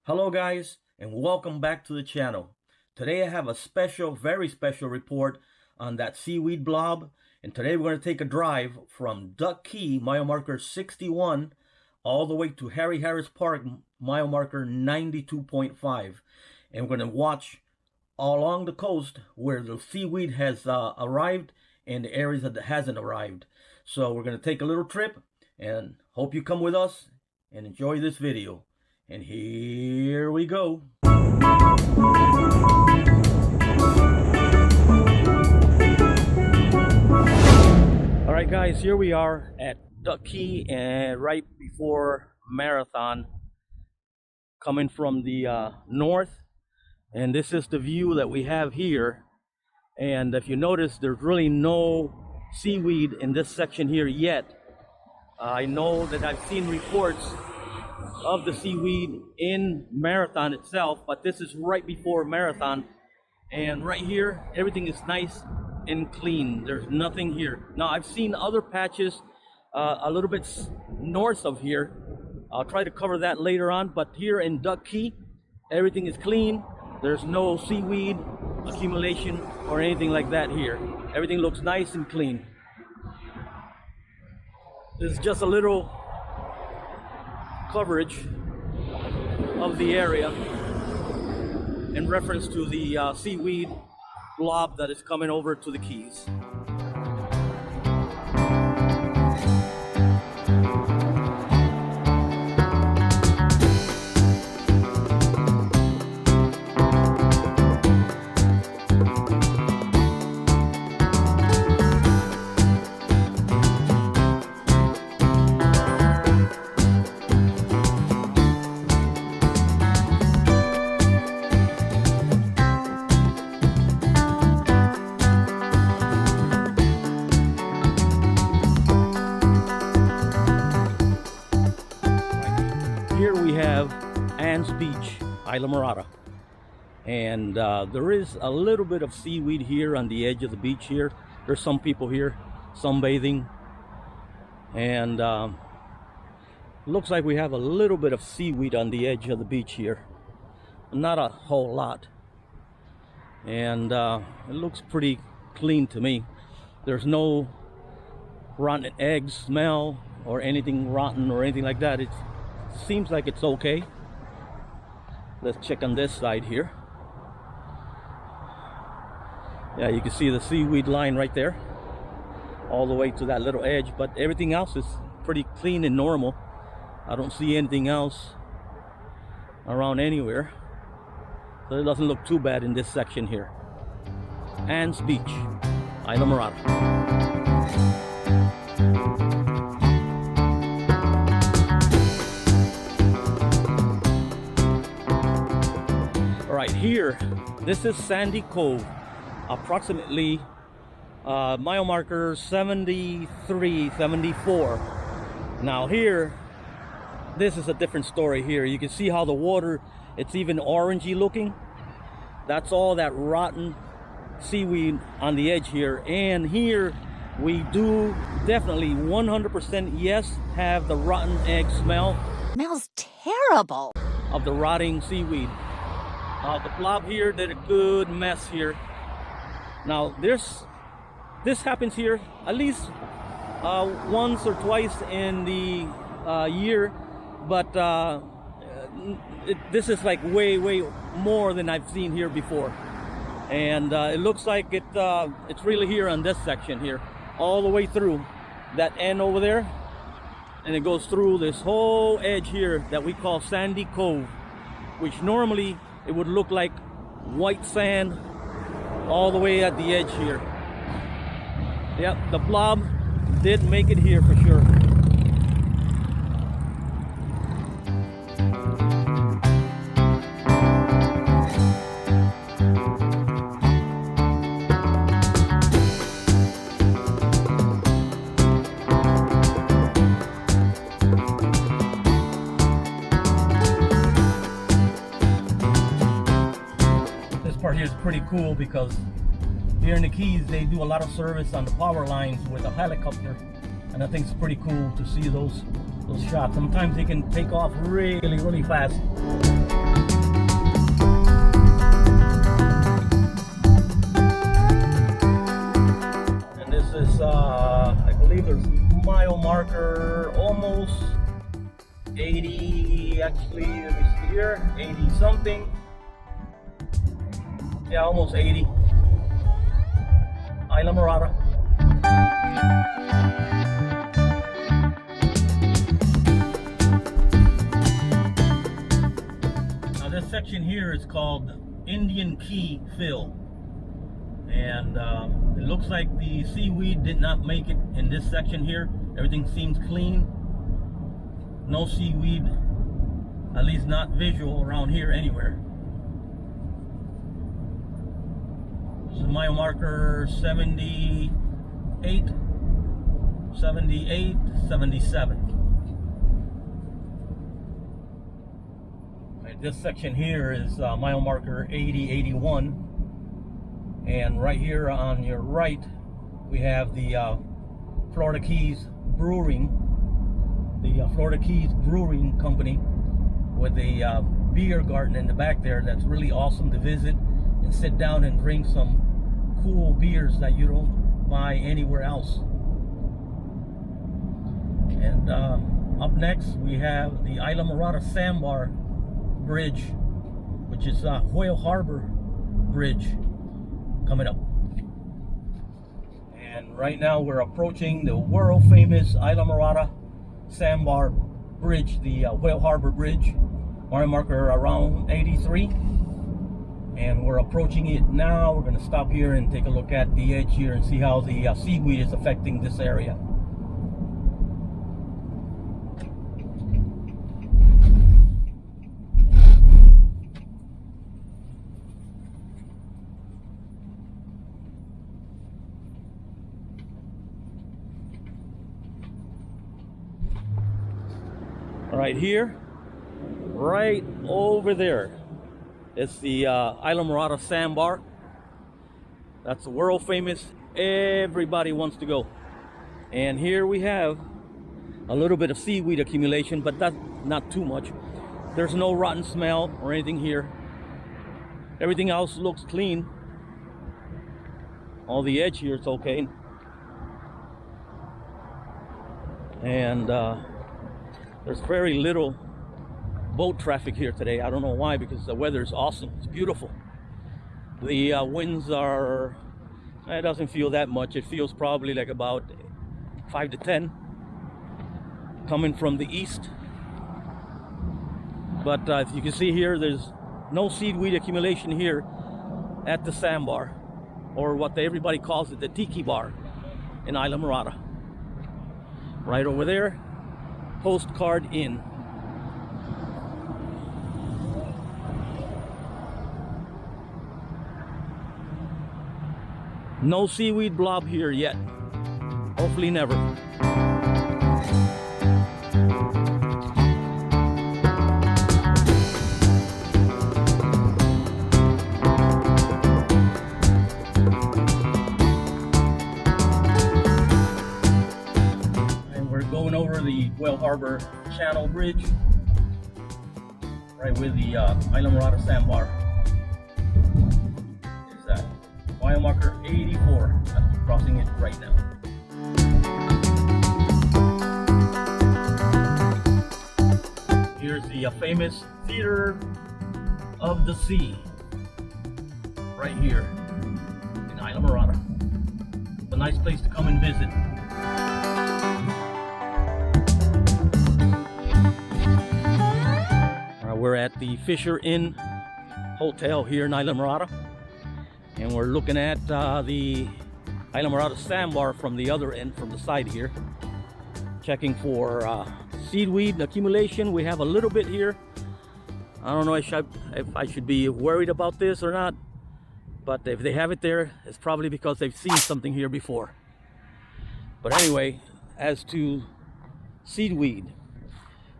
Hello guys, and welcome back to the channel. Today I have a special, very special report on that seaweed blob, and today we're going to take a drive from Duck Key, mile marker 61, all the way to Harry Harris Park, mile marker 92.5, and we're going to watch along the coast where the seaweed has arrived and the areas that hasn't arrived. So we're going to take a little trip, and hope you come with us and enjoy this video. And here we go. Alright guys, here we are at Duck Key, and right before Marathon, coming from the north, and this is the view that we have here. And if you notice, there's really no seaweed in this section here yet. I know that I've seen reports of the seaweed in Marathon itself, but this is right before Marathon, and right here everything is nice and clean. There's nothing here. Now I've seen other patches a little bit north of here. I'll try to cover that later on, but here in Duck Key everything is clean. There's no seaweed accumulation or anything like that here. Everything looks nice and clean. This is just a little coverage of the area in reference to the seaweed blob that is coming over to the Keys. Here we have Beach, Islamorada, and there is a little bit of seaweed here on the edge of the beach here. There's some people here sunbathing, and looks like we have a little bit of seaweed on the edge of the beach here, not a whole lot, and it looks pretty clean to me. There's no rotten egg smell or anything rotten or anything like that. It seems like it's okay. Let's check on this side here. Yeah, you can see the seaweed line right there all the way to that little edge, but everything else is pretty clean and normal. I don't see anything else around anywhere, so it doesn't look too bad in this section here. Beach, Islamorada. Right here, this is Sandy Cove, approximately mile marker 73, 74. Now here, this is a different story here. You can see how the water, it's even orangey looking. That's all that rotten seaweed on the edge here. And here we do definitely 100% yes have the rotten egg smell. Smells terrible. Of the rotting seaweed. The blob here did a good mess here. Now this happens here at least once or twice in the year, but this is like way more than I've seen here before, and it looks like it's really here on this section here, all the way through that end over there, and it goes through this whole edge here that we call Sandy Cove, which normally it would look like white sand all the way at the edge here. Yep, the blob did make it here for sure. Here is pretty cool because here in the Keys they do a lot of service on the power lines with a helicopter, and I think it's pretty cool to see those shots. Sometimes they can take off really fast. mile marker almost 80, actually, let me see here, 80 something. Yeah, almost 80. Islamorada. Now this section here is called Indian Key Fill. And it looks like the seaweed did not make it in this section here. Everything seems clean. No seaweed, at least not visual around here anywhere. This is mile marker 78, 78, 77. Right, this section here is mile marker 80, 81. And right here on your right, we have the Florida Keys Brewing, the Florida Keys Brewing Company, with a beer garden in the back there. That's really awesome to visit and sit down and drink some cool beers that you don't buy anywhere else. And up next, we have the Islamorada Sandbar Bridge, which is Whale Harbor Bridge, coming up. And right now we're approaching the world famous Islamorada Sandbar Bridge, the Whale Harbor Bridge, mile marker around 83. And we're approaching it now. We're going to stop here and take a look at the edge here and see how the seaweed is affecting this area. Right here, right over there, it's the Islamorada Sandbar. That's the world famous. Everybody wants to go. And here we have a little bit of seaweed accumulation, but that's not too much. There's no rotten smell or anything here. Everything else looks clean. All the edge here is okay. And there's very little boat traffic here today. I don't know why, because the weather is awesome. It's beautiful. The winds are, it doesn't feel that much. It feels probably like about 5 to 10 coming from the east. But as you can see here, there's no seaweed accumulation here at the sandbar, or what everybody calls it, the tiki bar in Islamorada. Right over there, Postcard Inn. No seaweed blob here yet. Hopefully never. And we're going over the Whale Harbor Channel Bridge, right with the Islamorada Sandbar. Is that mile marker 84? I'm crossing it right now. Here's the famous Theater of the Sea, right here in Islamorada. It's a nice place to come and visit. We're at the Fisher Inn Hotel here in Islamorada, and we're looking at the Islamorada Sandbar from the other end, from the side here, checking for seaweed accumulation. We have a little bit here. I don't know if I should be worried about this or not, but if they have it there, it's probably because they've seen something here before. But anyway, as to seaweed,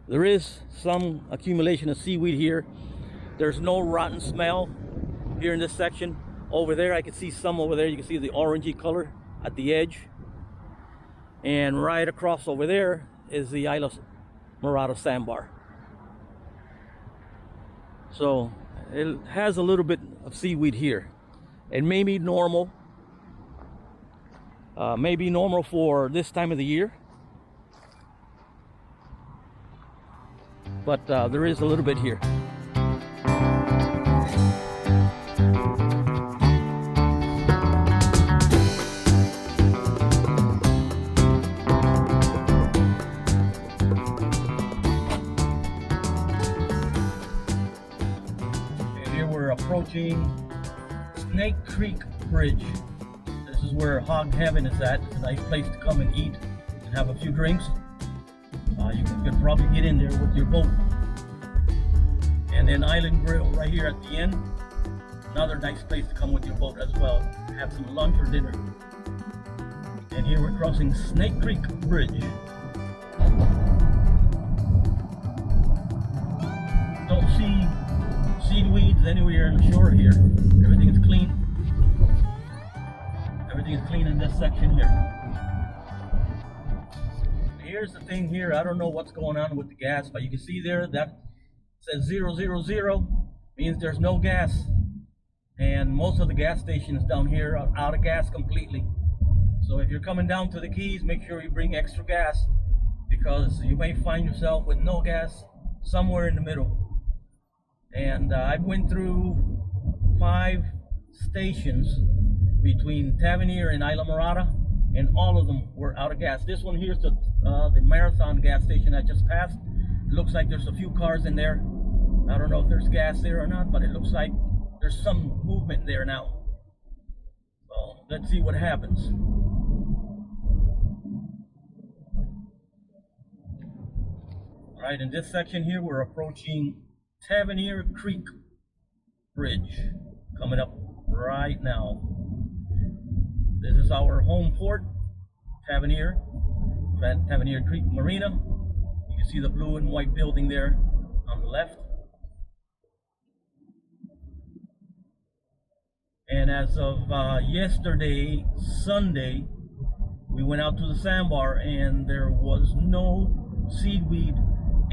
there is some accumulation of seaweed here. There's no rotten smell here in this section. Over there, I can see some over there. You can see the orangey color at the edge. And right across over there is the Islamorada Sandbar. So it has a little bit of seaweed here. It may be normal. May be normal for this time of the year. but there is a little bit here. And here we're approaching Snake Creek Bridge. This is where Hog Heaven is at. It's a nice place to come and eat and have a few drinks. You can probably get in there with your boat. And then Island Grill right here at the end. Another nice place to come with your boat as well. Have some lunch or dinner. And here we're crossing Snake Creek Bridge. Don't see seaweeds anywhere in the shore here. Everything is clean. Everything is clean in this section here. Here's the thing here, I don't know what's going on with the gas, but you can see there that says 000 means there's no gas. And most of the gas stations down here are out of gas completely. So if you're coming down to the Keys, make sure you bring extra gas, because you may find yourself with no gas somewhere in the middle. And I went through 5 stations between Tavernier and Islamorada, and all of them were out of gas. This one here is the Marathon gas station I just passed. It looks like there's a few cars in there. I don't know if there's gas there or not, but it looks like there's some movement there now. So let's see what happens. All right, in this section here, we're approaching Tavernier Creek Bridge, coming up right now. This is our home port, Tavernier Creek Marina. You can see the blue and white building there on the left. And as of yesterday, Sunday, we went out to the sandbar and there was no seaweed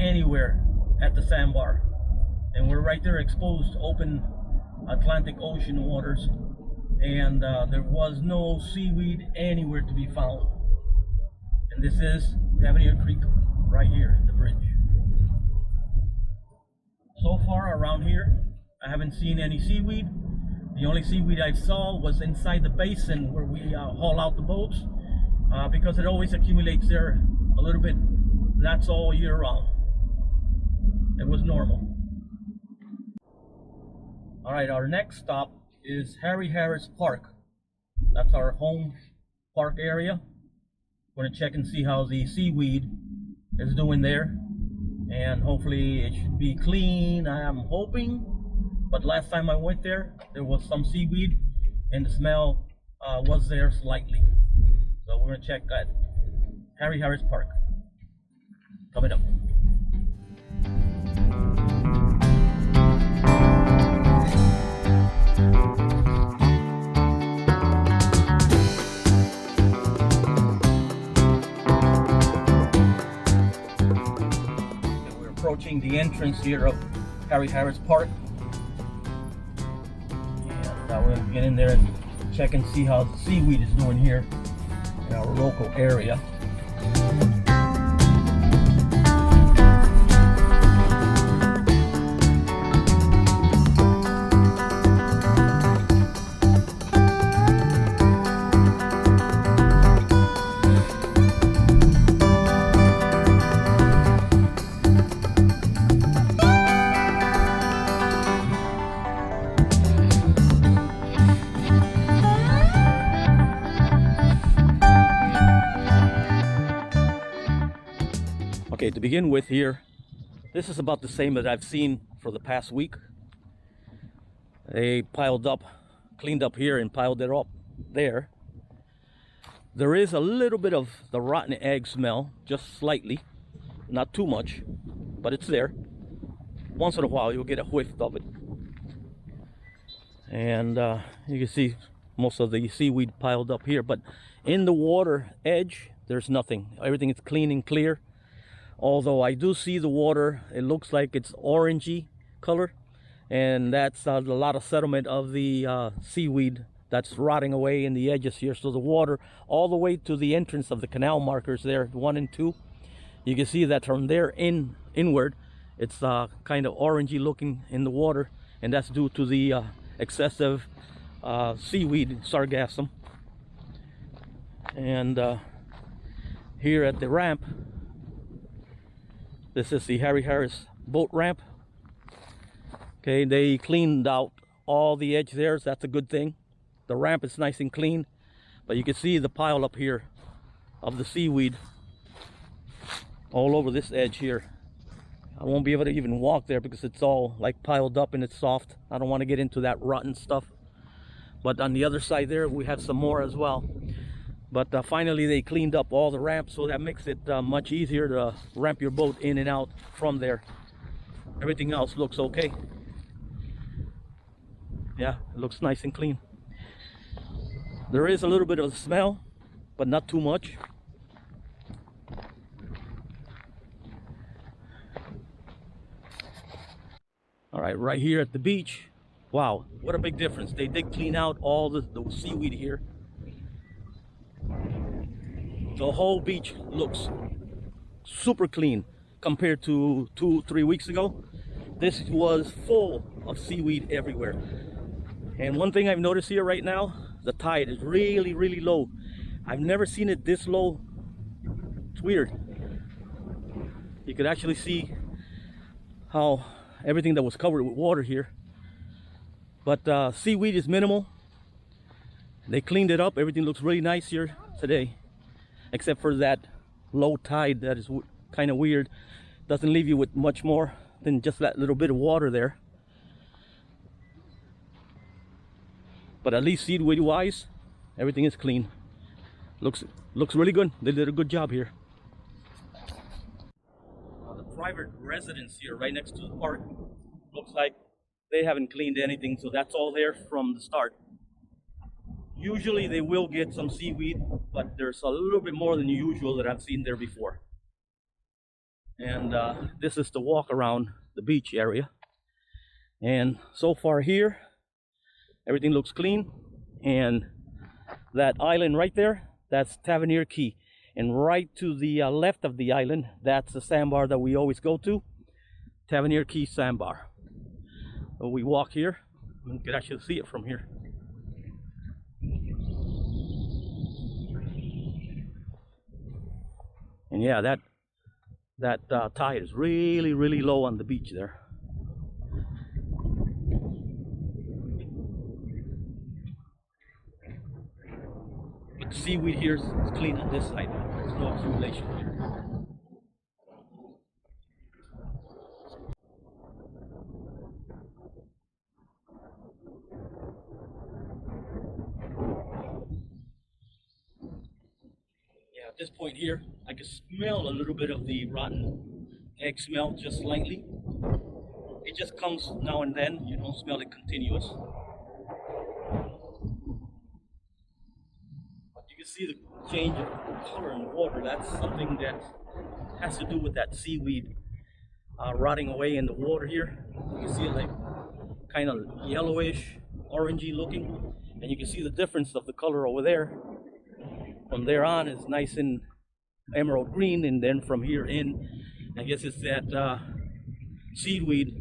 anywhere at the sandbar. And we're right there exposed to open Atlantic Ocean waters. And there was no seaweed anywhere to be found. And this is Tavernier Creek right here, the bridge. So far around here, I haven't seen any seaweed. The only seaweed I saw was inside the basin where we haul out the boats, because it always accumulates there a little bit. That's all year round. It was normal. All right, our next stop is Harry Harris Park. That's our home park area. We're gonna check and see how the seaweed is doing there, and hopefully it should be clean. I am hoping, but last time I went there was some seaweed and the smell was there slightly. So we're gonna check at Harry Harris Park. Coming up. Approaching the entrance here of Harry Harris Park, and we're going to get in there and check and see how the seaweed is doing here in our local area. Okay, to begin with here, this is about the same that I've seen for the past week. They piled up, cleaned up here and piled it up there. There is a little bit of the rotten egg smell, just slightly, not too much, but it's there. Once in a while you'll get a whiff of it. And you can see most of the seaweed piled up here, but in the water edge there's nothing. Everything is clean and clear. Although I do see the water, it looks like it's orangey color, and that's a lot of sediment of the seaweed that's rotting away in the edges here. So the water all the way to the entrance of the canal markers there, 1 and 2, you can see that from there inward It's kind of orangey looking in the water, and that's due to the excessive seaweed sargassum. And here at the ramp, this is the Harry Harris boat ramp. Okay, they cleaned out all the edge there, so that's a good thing. The ramp is nice and clean, but you can see the pile up here of the seaweed all over this edge here. I won't be able to even walk there because it's all like piled up and it's soft. I don't want to get into that rotten stuff. But on the other side there, we have some more as well. But finally they cleaned up all the ramps, so that makes it much easier to ramp your boat in and out from there. Everything else looks okay. Yeah, it looks nice and clean. There is a little bit of smell, but not too much. All right, right here at the beach. Wow, what a big difference. They did clean out all the seaweed here. The whole beach looks super clean compared to 2-3 weeks ago. This was full of seaweed everywhere. And one thing I've noticed here right now, the tide is really, really low. I've never seen it this low. It's weird. You could actually see how everything that was covered with water here. But seaweed is minimal. They cleaned it up. Everything looks really nice here today, except for that low tide that is kind of weird. Doesn't leave you with much more than just that little bit of water there. But at least seaweed wise, everything is clean. Looks really good. They did a good job here. The private residence here right next to the park looks like they haven't cleaned anything, so that's all there from the start. Usually they will get some seaweed, but there's a little bit more than usual that I've seen there before. And this is the walk around the beach area. And so far here, everything looks clean. And that island right there, that's Tavernier Key. And right to the left of the island, that's the sandbar that we always go to, Tavernier Key Sandbar. So we walk here, you can actually see it from here. And yeah, that tide is really, really low on the beach there. But the seaweed here is clean on this side. There's no accumulation here. At this point here, I can smell a little bit of the rotten egg smell, just slightly. It just comes now and then. You don't smell it continuous. But you can see the change of color in the water. That's something that has to do with that seaweed rotting away in the water here. You can see it like kind of yellowish, orangey looking. And you can see the difference of the color over there. From there on is nice and emerald green, and then from here in, I guess it's that seaweed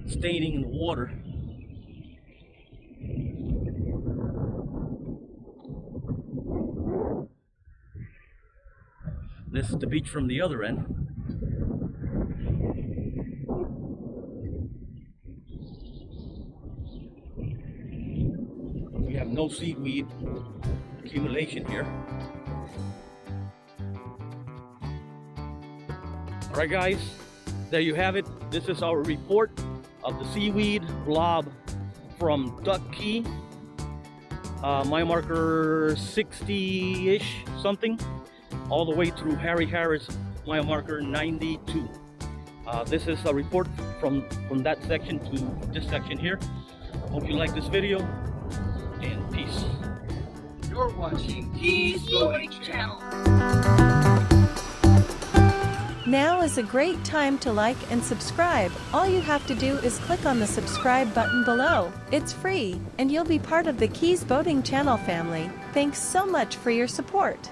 staining in the water. This is the beach from the other end. We have no seaweed accumulation here. Alright guys, there you have it. This is our report of the seaweed blob from Duck Key. Mile marker 60-ish something, all the way through Harry Harris, mile marker 92. This is a report from that section to this section here. Hope you like this video, and peace. You're watching keysboatingchannel. Now is a great time to like and subscribe. All you have to do is click on the subscribe button below. It's free, and you'll be part of the Keys Boating Channel family. Thanks so much for your support.